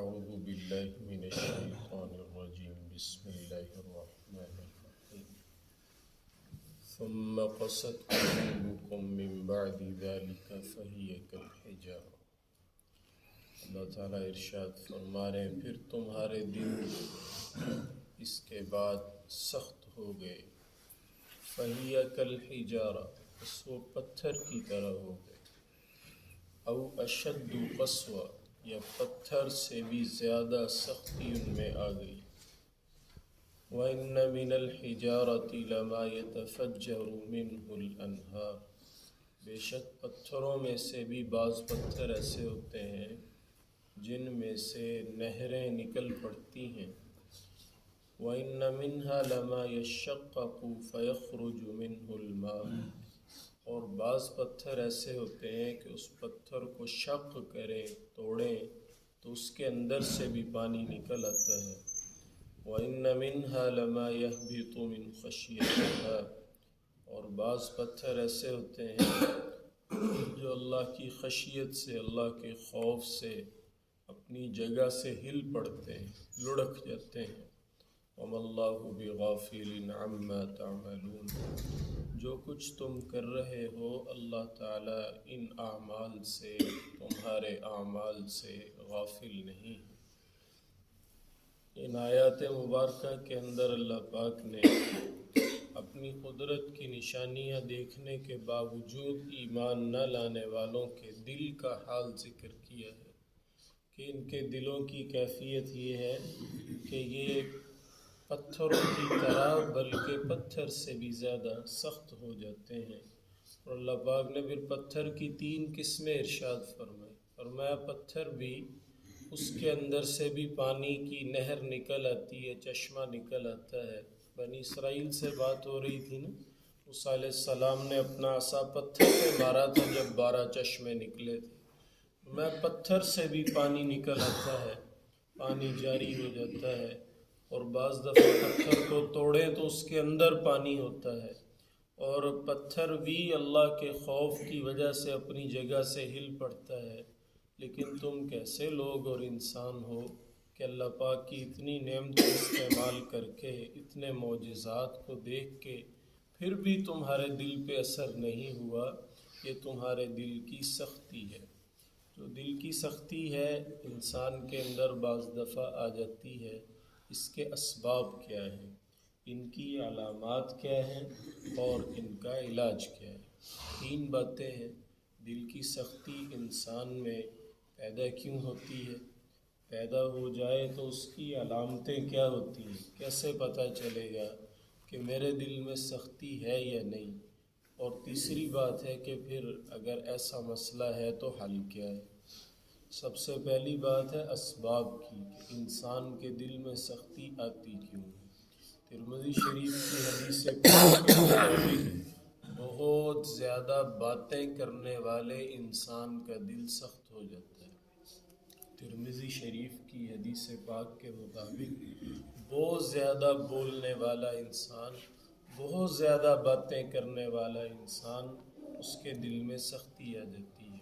أعوذ بالله من الشيطان الرجيم بسم الله الرحمن الرحيم ثم قست قلوبكم من بعد ذلك فهي كالحجارة۔ اللہ تعالیٰ ارشاد فرما رہے ہیں پھر تمہارے دل اس کے بعد سخت ہو گئے، فَهِيَ كَالْحِجَارَةِ بس وہ پتھر کی طرح ہو گئے، او اشد قسوہ یا پتھر سے بھی زیادہ سختی ان میں آ گئی۔ وَإِنَّ مِنَ الْحِجَارَةِ لَمَا يَتَفَجَّرُ مِنْهُ الْأَنْهَارُ بے شک پتھروں میں سے بھی بعض پتھر ایسے ہوتے ہیں جن میں سے نہریں نکل پڑتی ہیں۔ وَإِنَّ مِنْهَا لَمَا يَشَّقَّقُ فَيَخْرُجُ مِنْهُ الْمَاءُ اور بعض پتھر ایسے ہوتے ہیں کہ اس پتھر کو شق کریں توڑیں تو اس کے اندر سے بھی پانی نکل آتا ہے۔ وَإِنَّ مِنْهَا لَمَا يَهْبِطُ مِنْ خَشْيَةِ اللَّهِ اور بعض پتھر ایسے ہوتے ہیں جو اللہ کی خشیت سے، اللہ کے خوف سے اپنی جگہ سے ہل پڑتے ہیں، لڑک جاتے ہیں۔ وَمَا اللَّهُ بِغَافِلٍ عَمَّا تَعْمَلُونَ جو کچھ تم کر رہے ہو اللہ تعالیٰ ان اعمال سے، تمہارے اعمال سے غافل نہیں۔ ان آیات مبارکہ کے اندر اللہ پاک نے اپنی قدرت کی نشانیاں دیکھنے کے باوجود ایمان نہ لانے والوں کے دل کا حال ذکر کیا ہے کہ ان کے دلوں کی کیفیت یہ ہے کہ یہ پتھروں کی طرح بلکہ پتھر سے بھی زیادہ سخت ہو جاتے ہیں۔ اور اللہ پاک نے پھر پتھر کی 3 قسمیں ارشاد فرمائی۔ فرمایا پتھر بھی اس کے اندر سے بھی پانی کی نہر نکل آتی ہے، چشمہ نکل آتا ہے۔ بنی اسرائیل سے بات ہو رہی تھی نا، موسیٰ علیہ السلام نے اپنا عصا پتھر پہ مارا تھا جب 12 چشمے نکلے تھے۔ میں پتھر سے بھی پانی نکل آتا ہے، پانی جاری ہو جاتا ہے، اور بعض دفعہ پتھر کو توڑیں تو اس کے اندر پانی ہوتا ہے۔ اور پتھر بھی اللہ کے خوف کی وجہ سے اپنی جگہ سے ہل پڑتا ہے۔ لیکن تم کیسے لوگ اور انسان ہو کہ اللہ پاک کی اتنی نعمتیں استعمال کر کے، اتنے معجزات کو دیکھ کے پھر بھی تمہارے دل پہ اثر نہیں ہوا؟ یہ تمہارے دل کی سختی ہے۔ جو دل کی سختی ہے انسان کے اندر بعض دفعہ آ جاتی ہے، اس کے اسباب کیا ہیں، ان کی علامات کیا ہیں اور ان کا علاج کیا ہے؟ 3 باتیں ہیں۔ دل کی سختی انسان میں پیدا کیوں ہوتی ہے؟ پیدا ہو جائے تو اس کی علامتیں کیا ہوتی ہیں؟ کیسے پتہ چلے گا کہ میرے دل میں سختی ہے یا نہیں؟ اور تیسری بات ہے کہ پھر اگر ایسا مسئلہ ہے تو حل کیا ہے؟ سب سے پہلی بات ہے اسباب کی کہ انسان کے دل میں سختی آتی کیوں ہے۔ ترمذی شریف کی حدیث پاک کے مطابق بہت زیادہ باتیں کرنے والے انسان کا دل سخت ہو جاتا ہے۔ ترمذی شریف کی حدیث پاک کے مطابق بہت زیادہ بولنے والا انسان، بہت زیادہ باتیں کرنے والا انسان، اس کے دل میں سختی آ جاتی ہے۔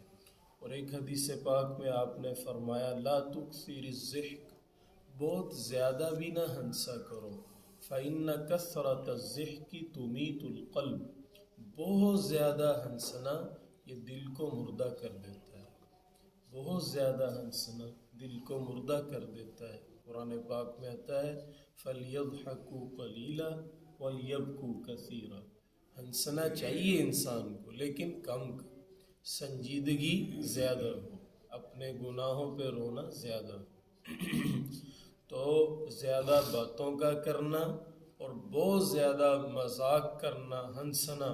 اور ایک حدیث پاک میں آپ نے فرمایا لا تکثر الضحک بہت زیادہ بھی نہ ہنسا کرو، فإن کثرت الضحک تمیت القلب بہت زیادہ ہنسنا یہ دل کو مردہ کر دیتا ہے۔ بہت زیادہ ہنسنا دل کو مردہ کر دیتا ہے۔ قرآن پاک میں آتا ہے فَلْيَضْحَكُوا قَلِيلًا وَلْيَبْكُوا كَثِيرًا ہنسنا چاہیے انسان کو لیکن کم کا، سنجیدگی زیادہ ہو، اپنے گناہوں پہ رونا زیادہ ہو۔ تو زیادہ باتوں کا کرنا اور بہت زیادہ مذاق کرنا، ہنسنا،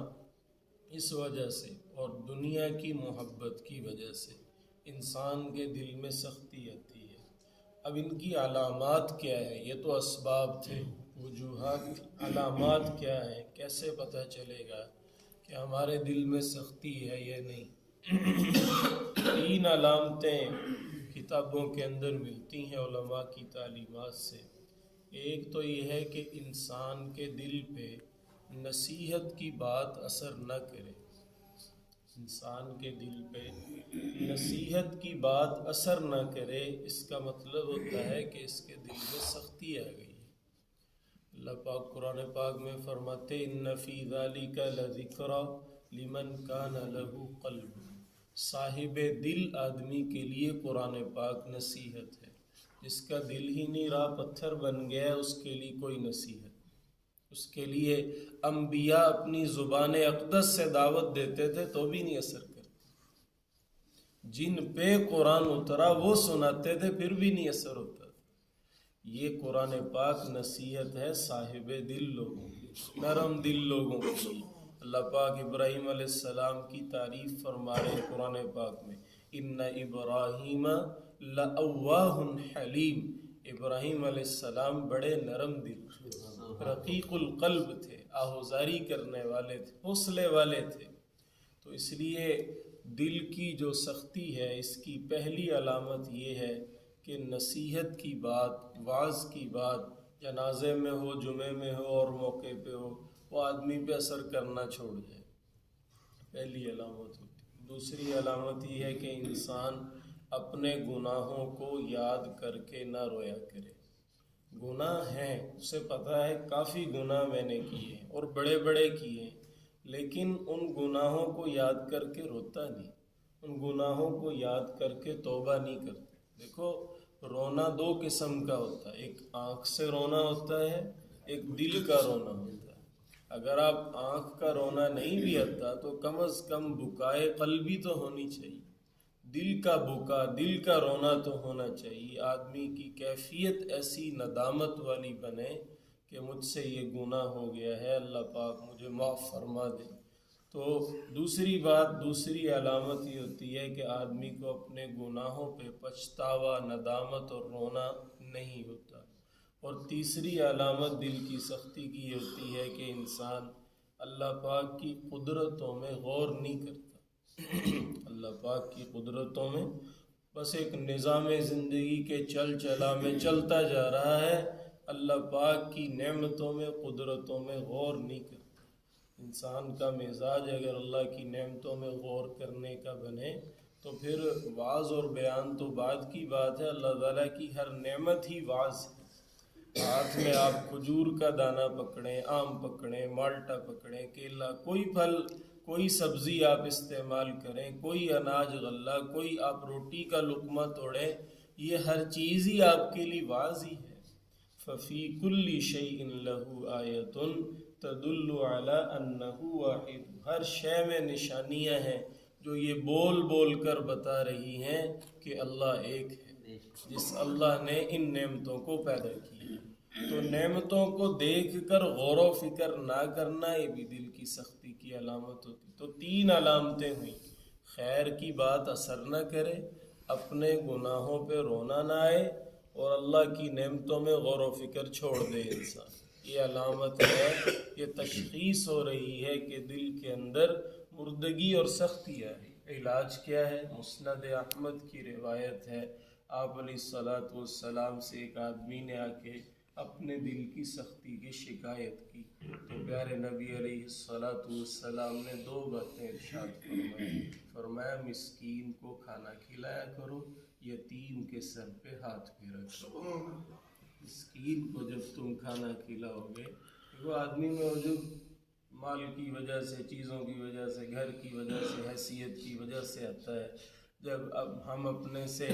اس وجہ سے اور دنیا کی محبت کی وجہ سے انسان کے دل میں سختی آتی ہے۔ اب ان کی علامات کیا ہے؟ یہ تو اسباب تھے، وجوہات، علامات کیا ہیں؟ کیسے پتہ چلے گا کہ ہمارے دل میں سختی ہے یا نہیں؟ 3 علامتیں کتابوں کے اندر ملتی ہیں علماء کی تعلیمات سے۔ ایک تو یہ ہے کہ انسان کے دل پہ نصیحت کی بات اثر نہ کرے، انسان کے دل پہ نصیحت کی بات اثر نہ کرے، اس کا مطلب ہوتا ہے کہ اس کے دل میں سختی آ گئی ہے۔ اللہ پاک قرآن پاک میں فرماتے ان فی ذالک لذکری لمن کان لہ قلب، صاحب دل آدمی کے لیے قرآن پاک نصیحت ہے۔ جس کا دل ہی نہیں رہا، پتھر بن گیا، اس کے لیے کوئی نصیحت۔ اس کے لیے انبیاء اپنی زبان اقدس سے دعوت دیتے تھے تو بھی نہیں اثر کرتی، جن پہ قرآن اترا وہ سناتے تھے پھر بھی نہیں اثر ہوتا تھا۔ یہ قرآن پاک نصیحت ہے صاحب دل لوگوں کی، نرم دل لوگوں کی۔ اللہ پاک ابراہیم علیہ السلام کی تعریف فرما رہے قرآن پاک میں، ان ابراہیم لأواہ حلیم، ابراہیم علیہ السلام بڑے نرم دل تھے، رقیق القلب تھے، آہوزاری کرنے والے تھے، حوصلے والے تھے۔ تو اس لیے دل کی جو سختی ہے، اس کی پہلی علامت یہ ہے کہ نصیحت کی بات، وعظ کی بات، جنازے میں ہو، جمعے میں ہو اور موقع پہ ہو، وہ آدمی پہ اثر کرنا چھوڑ جائے، پہلی علامت ہوتی ہے۔ دوسری علامت یہ ہے کہ انسان اپنے گناہوں کو یاد کر کے نہ رویا کرے۔ گناہ ہیں، اسے پتہ ہے کافی گناہ میں نے کیے ہیں اور بڑے بڑے کیے ہیں، لیکن ان گناہوں کو یاد کر کے روتا نہیں، ان گناہوں کو یاد کر کے توبہ نہیں کرتا۔ دیکھو، رونا دو قسم کا ہوتا ہے، ایک آنکھ سے رونا ہوتا ہے، ایک دل کا رونا ہوتا ہے۔ اگر آپ آنکھ کا رونا نہیں بھی آتا تو کم از کم بکائے قلبی تو ہونی چاہیے، دل کا بکا، دل کا رونا تو ہونا چاہیے۔ آدمی کی کیفیت ایسی ندامت والی بنے کہ مجھ سے یہ گناہ ہو گیا ہے، اللہ پاک مجھے معاف فرما دے۔ تو دوسری بات، دوسری علامت یہ ہوتی ہے کہ آدمی کو اپنے گناہوں پہ پچھتاوا، ندامت اور رونا نہیں ہوتا۔ اور تیسری علامت دل کی سختی کی یہ ہوتی ہے کہ انسان اللہ پاک کی قدرتوں میں غور نہیں کرتا۔ اللہ پاک کی قدرتوں میں بس ایک نظام زندگی کے چل چلا میں چلتا جا رہا ہے، اللہ پاک کی نعمتوں میں، قدرتوں میں غور نہیں کرتا۔ انسان کا مزاج اگر اللہ کی نعمتوں میں غور کرنے کا بنے تو پھر وعظ اور بیان تو بعد کی بات ہے، اللہ تعالیٰ کی ہر نعمت ہی وعظ ہے۔ ہاتھ میں آپ کھجور کا دانہ پکڑیں، آم پکڑیں، مالٹا پکڑیں، کیلا، کوئی پھل، کوئی سبزی آپ استعمال کریں، کوئی اناج غلہ، کوئی آپ روٹی کا لقمہ توڑیں، یہ ہر چیز ہی آپ کے لیے واضح ہے۔ ففی کل شیء لہ آیۃ تدل علی انہ واحد، ہر شے میں نشانیاں ہیں جو یہ بول بول کر بتا رہی ہیں کہ اللہ ایک ہے، جس اللہ نے ان نعمتوں کو پیدا کیا۔ تو نعمتوں کو دیکھ کر غور و فکر نہ کرنا، یہ بھی دل کی سختی کی علامت ہوتی۔ تو تین علامتیں ہوئیں، خیر کی بات اثر نہ کرے، اپنے گناہوں پہ رونا نہ آئے، اور اللہ کی نعمتوں میں غور و فکر چھوڑ دے انسان۔ یہ علامت ہے، یہ تشخیص ہو رہی ہے کہ دل کے اندر مردگی اور سختی ہے۔ علاج کیا ہے؟ مسند احمد کی روایت ہے، آپ علیہ السلام سے ایک آدمی نے آ کے اپنے دل کی سختی کی شکایت کی، تو پیارے نبی علیہ السلام نے دو باتیں ارشاد فرمائی۔ فرمایا مسکین کو کھانا کھلایا کرو، یتیم کے سر پہ ہاتھ پھیرا کرو۔ مسکین کو جب تم کھانا کھلاؤ گے، وہ آدمی میں جو مال کی وجہ سے، چیزوں کی وجہ سے، گھر کی وجہ سے، حیثیت کی وجہ سے آتا ہے، جب اب ہم اپنے سے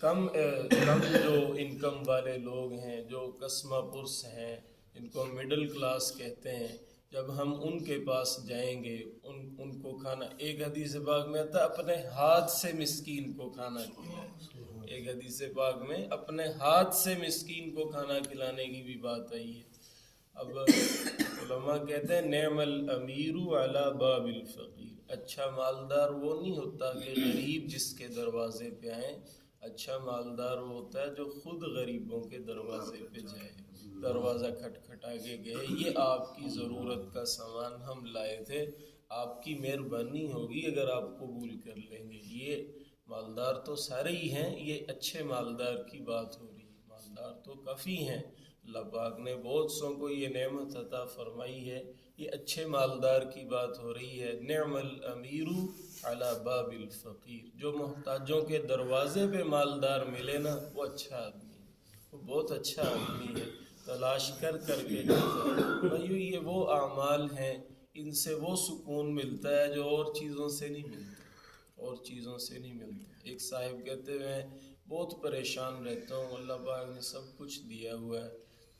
کم جو انکم والے لوگ ہیں، جو کسمہ پرس ہیں، ان کو مڈل کلاس کہتے ہیں، جب ہم ان کے پاس جائیں گے، ان کو کھانا، ایک حدیث پاک میں آتا ہے اپنے ہاتھ سے مسکین کو کھانا کھلائے، ایک حدیث پاک میں اپنے ہاتھ سے مسکین کو کھانا کھلانے کی بھی بات آئی ہے۔ اب علماء کہتے ہیں نعم الامیر علی باب الفقیر، اچھا مالدار وہ نہیں ہوتا کہ غریب جس کے دروازے پہ آئیں، اچھا مالدار وہ ہوتا ہے جو خود غریبوں کے دروازے پہ جائے، دروازہ کھٹکھٹا کے گئے، یہ آپ کی ضرورت کا سامان ہم لائے تھے، آپ کی مہربانی ہوگی اگر آپ قبول کر لیں گے۔ یہ مالدار تو سارے ہی ہیں، یہ اچھے مالدار کی بات ہو رہی ہے، مالدار تو کافی ہیں، اللہ پاک نے بہت سو کو یہ نعمت عطا فرمائی ہے یہ اچھے مالدار کی بات ہو رہی ہے. نعم الامیر علی باب الفقیر. جو محتاجوں کے دروازے پہ مالدار ملے نا وہ اچھا آدمی ہے، وہ بہت اچھا آدمی ہے. تلاش کر کر کے بھائیو یہ وہ اعمال ہیں، ان سے وہ سکون ملتا ہے جو اور چیزوں سے نہیں ملتا، اور چیزوں سے نہیں ملتا. ایک صاحب کہتے ہیں بہت پریشان رہتا ہوں، اللہ پاک نے سب کچھ دیا ہوا ہے.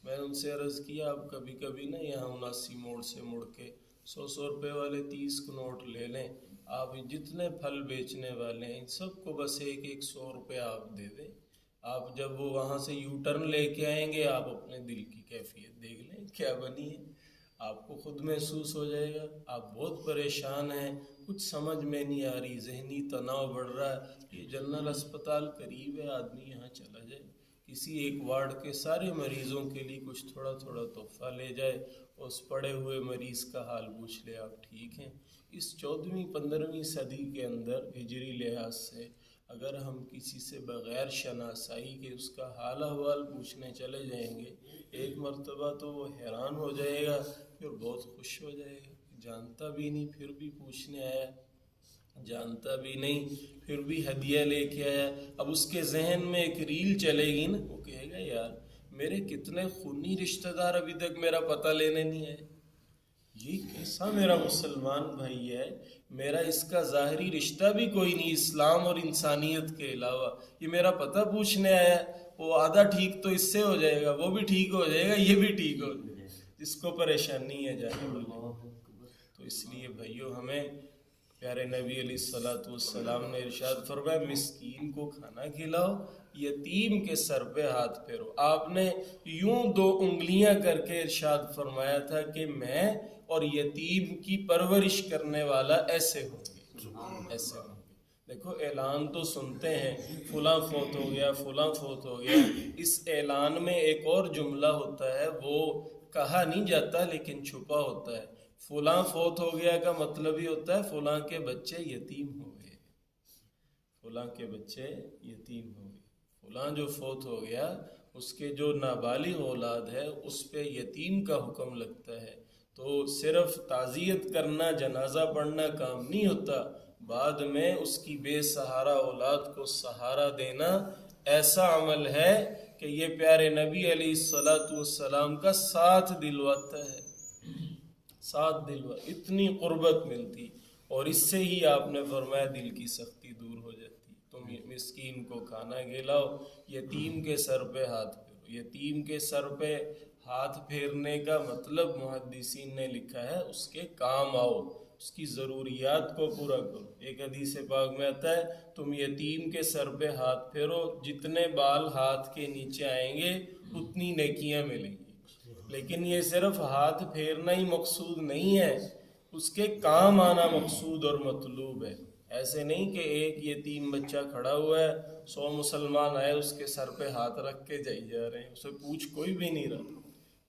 میں نے ان سے عرض کیا آپ کبھی کبھی نا یہاں 79 موڑ سے مڑ کے 100 روپے والے 30 کو نوٹ لے لیں. آپ جتنے پھل بیچنے والے ہیں ان سب کو بس ایک 100 روپے آپ دے دیں. آپ جب وہ وہاں سے یو ٹرن لے کے آئیں گے آپ اپنے دل کی کیفیت دیکھ لیں کیا بنی ہے، آپ کو خود محسوس ہو جائے گا. آپ بہت پریشان ہیں، کچھ سمجھ میں نہیں آ رہی، ذہنی تناؤ بڑھ رہا ہے. یہ جنرل اسپتال قریب ہے، آدمی یہاں چلا جائے، کسی ایک وارڈ کے سارے مریضوں کے لیے کچھ تھوڑا تھوڑا تحفہ لے جائے، اس پڑے ہوئے مریض کا حال پوچھ لے آپ ٹھیک ہیں. اس 14ویں 15ویں صدی کے اندر ہجری لحاظ سے اگر ہم کسی سے بغیر شناسائی کے اس کا حال احوال پوچھنے چلے جائیں گے، ایک مرتبہ تو وہ حیران ہو جائے گا، پھر بہت خوش ہو جائے گا. جانتا بھی نہیں پھر بھی پوچھنے آیا، جانتا بھی نہیں پھر بھی ہدیہ لے کے آیا. اب اس کے ذہن میں ایک ریل چلے گی نا، وہ کہے گا یار میرے کتنے خونی رشتہ دار ابھی تک میرا پتہ لینے نہیں آئے، یہ کیسا میرا مسلمان بھائی ہے، میرا اس کا ظاہری رشتہ بھی کوئی نہیں اسلام اور انسانیت کے علاوہ، یہ میرا پتہ پوچھنے آیا. وہ آدھا ٹھیک تو اس سے ہو جائے گا، وہ بھی ٹھیک ہو جائے گا، یہ بھی ٹھیک ہو جائے گا، جس کو پریشانی ہے جانے والے. تو اس لیے بھائیو ہمیں پیارے نبی علیہ الصلوۃ والسلام نے ارشاد فرمایا مسکین کو کھانا کھلاؤ، یتیم کے سر پہ ہاتھ پھیرو. آپ نے یوں 2 انگلیاں کر کے ارشاد فرمایا تھا کہ میں اور یتیم کی پرورش کرنے والا ایسے ہوں گے، ایسے ہوں گے. دیکھو اعلان تو سنتے ہیں فلاں فوت ہو گیا، فلاں فوت ہو گیا. اس اعلان میں ایک اور جملہ ہوتا ہے، وہ کہا نہیں جاتا لیکن چھپا ہوتا ہے. فلاں فوت ہو گیا کا مطلب ہی ہوتا ہے فلاں کے بچے یتیم ہو گئے، فلاں کے بچے یتیم ہو گئے. فلاں جو فوت ہو گیا اس کے جو نابالغ اولاد ہے اس پہ یتیم کا حکم لگتا ہے. تو صرف تعزیت کرنا، جنازہ پڑھنا کام نہیں ہوتا، بعد میں اس کی بے سہارا اولاد کو سہارا دینا ایسا عمل ہے کہ یہ پیارے نبی علیہ الصلوۃ والسلام کا ساتھ دلواتا ہے، ساتھ دلوا، اتنی قربت ملتی. اور اس سے ہی آپ نے فرمایا دل کی سختی دور ہو جاتی. تم مسکین کو کھانا کھلاؤ، یتیم کے سر پہ ہاتھ پھیرو. یتیم کے سر پہ ہاتھ پھیرنے کا مطلب محدثین نے لکھا ہے اس کے کام آؤ، اس کی ضروریات کو پورا کرو. ایک حدیث پاک میں آتا ہے تم یتیم کے سر پہ ہاتھ پھیرو، جتنے بال ہاتھ کے نیچے آئیں گے اتنی نیکیاں ملیں گی. لیکن یہ صرف ہاتھ پھیرنا ہی مقصود نہیں ہے، اس کے کام آنا مقصود اور مطلوب ہے. ایسے نہیں کہ ایک یتیم بچہ کھڑا ہوا ہے، 100 مسلمان آئے اس کے سر پہ ہاتھ رکھ کے جائی جا رہے ہیں، اسے پوچھ کوئی بھی نہیں رہا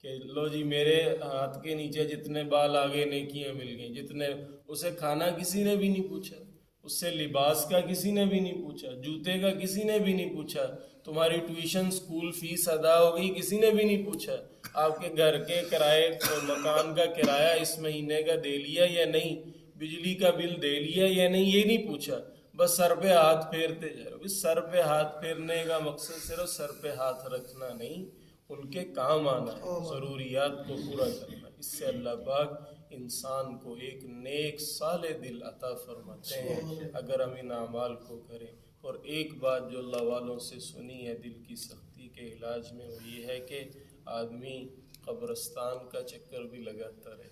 کہ لو جی میرے ہاتھ کے نیچے جتنے بال آگے نیکیاں مل گئیں، جتنے. اسے کھانا کسی نے بھی نہیں پوچھا، اس سے لباس کا کسی نے بھی نہیں پوچھا، جوتے کا کسی نے بھی نہیں پوچھا، تمہاری ٹیوشن سکول فیس ادا ہو گئی کسی نے بھی نہیں پوچھا، آپ کے گھر کے کرائے مکان کا کرایہ اس مہینے کا دے لیا یا نہیں، بجلی کا بل دے لیا یا نہیں، یہ نہیں پوچھا، بس سر پہ ہاتھ پھیرتے جا رہے. اس سر پہ ہاتھ پھیرنے کا مقصد صرف سر پہ ہاتھ رکھنا نہیں، ان کے کام آنا ہے، ضروریات کو پورا کرنا. اس سے اللہ پاک انسان کو ایک نیک صالح دل عطا فرماتے ہیں اگر ہم ان اعمال کو کریں. اور ایک بات جو اللہ والوں سے سنی ہے دل کی سختی کے علاج میں وہ یہ ہے کہ آدمی قبرستان کا چکر بھی لگاتا رہے،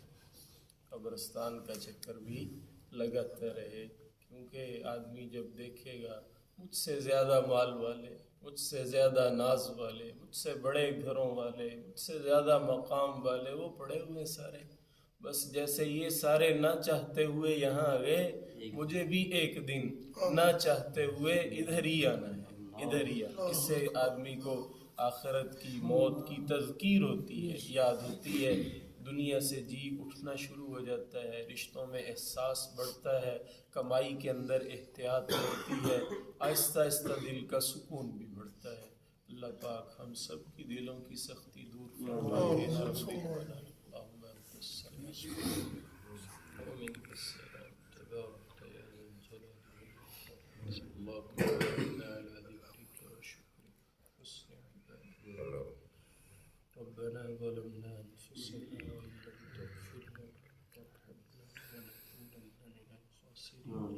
قبرستان کا چکر بھی لگاتا رہے. کیونکہ آدمی جب دیکھے گا مجھ سے زیادہ مال والے، مجھ سے زیادہ ناز والے، مجھ سے بڑے گھروں والے، مجھ سے زیادہ مقام والے وہ پڑے ہوئے سارے، بس جیسے یہ سارے نہ چاہتے ہوئے یہاں آ گئے، مجھے بھی ایک دن نہ چاہتے ہوئے ادھر ہی آنا ہے، ادھر ہی آنا. اس سے آدمی کو آخرت کی موت کی تذکیر ہوتی ہے، یاد ہوتی ہے، دنیا سے جی اٹھنا شروع ہو جاتا ہے، رشتوں میں احساس بڑھتا ہے، کمائی کے اندر احتیاط بڑھتی ہے، آہستہ آہستہ دل کا سکون بھی بڑھتا ہے. اللہ پاک ہم سب کی دلوں کی سختی دور فرما کے ومنك السلام تبارك يا ذا الجلال والإكرام. اللهم إنا على ذكرك وشكرك وحسن عبادتك. ربنا ظلمنا أنفسنا وإن لم تغفر لنا وترحمنا لنكونن من الخاسرين.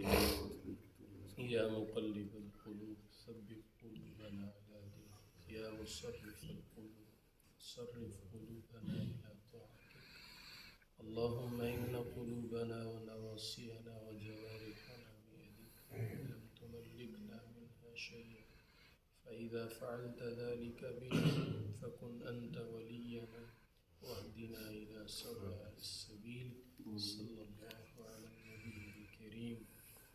يا مقلب القلوب ثبت قلوبنا على دينك. يا مصرف القلوب صرف قلوبنا إلى طاعتك. اللهم إن قلوبنا ونواصينا وجوارحنا بيدك لم تملكنا منها شيئا، فإذا فعلت ذلك بنا فكن أنت ولينا واهدنا إلى سواء السبيل. صلى الله على النبي الكريم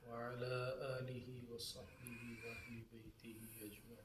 وعلى آله وصحبه وأهل بيته أجمعين.